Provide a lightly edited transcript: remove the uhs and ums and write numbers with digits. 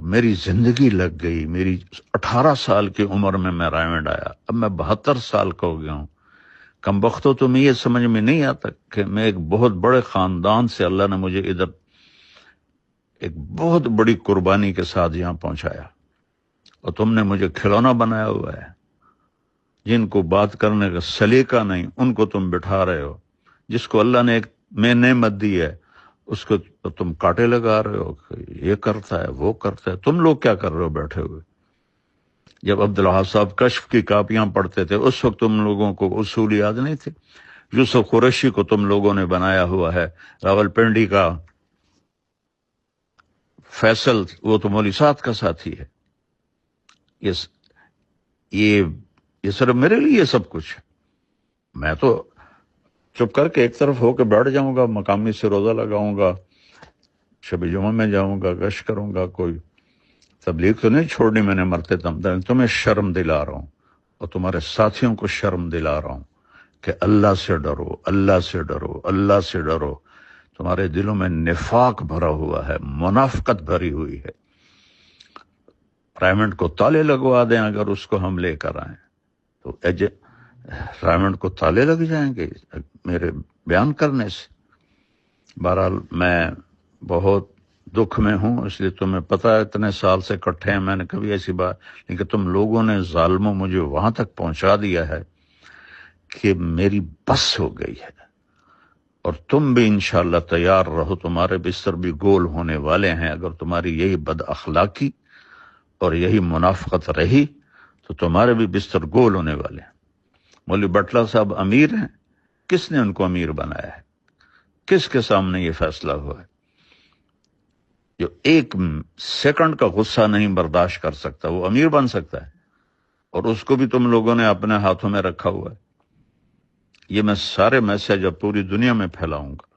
میری زندگی لگ گئی، میری 18 سال کی عمر میں رائمنڈ آیا، اب میں 72 سال کا ہو گیا ہوں۔ کم بختوں تمہیں یہ سمجھ میں نہیں آتا کہ میں ایک بہت بڑے خاندان سے اللہ نے مجھے ادھر ایک بہت بڑی قربانی کے ساتھ یہاں پہنچایا، اور تم نے مجھے کھلونا بنایا ہوا ہے۔ جن کو بات کرنے کا سلیقہ نہیں ان کو تم بٹھا رہے ہو، جس کو اللہ نے ایک میں نعمت دی ہے اس کو تم کاٹے لگا رہے ہو کہ یہ کرتا ہے وہ کرتا ہے۔ تم لوگ کیا کر رہے ہو بیٹھے ہوئے؟ جب عبدالوہاب صاحب کشف کی کاپیاں پڑھتے تھے اس وقت تم لوگوں کو اصول یاد نہیں تھے۔ یوسف قریشی کو تم لوگوں نے بنایا ہوا ہے، راول پنڈی کا فیصل وہ تو مولوی صاحب کا ساتھی ہے۔ یہ صرف میرے لیے سب کچھ ہے۔ میں تو چپ کر کے ایک طرف ہو کے بیٹھ جاؤں گا، مقامی سے روزہ لگاؤں گا، شب جمعہ میں جاؤں گا، گشت کروں گا، کوئی تبلیغ تو نہیں چھوڑنی میں نے مرتے دم تک۔ تمہیں شرم دلا رہا ہوں اور تمہارے ساتھیوں کو شرم دلا رہا ہوں کہ اللہ سے ڈرو، اللہ سے ڈرو، اللہ سے ڈرو۔ تمہارے دلوں میں نفاق بھرا ہوا ہے، منافقت بھری ہوئی ہے۔ رائمنڈ کو تالے لگوا دیں اگر اس کو ہم لے کر آئیں تو رائمنڈ کو تالے لگ جائیں گے میرے بیان کرنے سے۔ بہرحال میں بہت دکھ میں ہوں، اس لیے تمہیں پتہ ہے اتنے سال سے کٹھے ہیں، میں نے کبھی ایسی بات، لیکن تم لوگوں نے ظالموں مجھے وہاں تک پہنچا دیا ہے کہ میری بس ہو گئی ہے۔ اور تم بھی انشاءاللہ تیار رہو، تمہارے بستر بھی گول ہونے والے ہیں۔ اگر تمہاری یہی بد اخلاقی اور یہی منافقت رہی تو تمہارے بھی بستر گول ہونے والے ہیں۔ مولوی بٹلہ صاحب امیر ہیں، کس نے ان کو امیر بنایا ہے؟ کس کے سامنے یہ فیصلہ ہوا ہے؟ جو ایک سیکنڈ کا غصہ نہیں برداشت کر سکتا وہ امیر بن سکتا ہے، اور اس کو بھی تم لوگوں نے اپنے ہاتھوں میں رکھا ہوا ہے۔ یہ میں سارے میسج اب پوری دنیا میں پھیلاؤں گا۔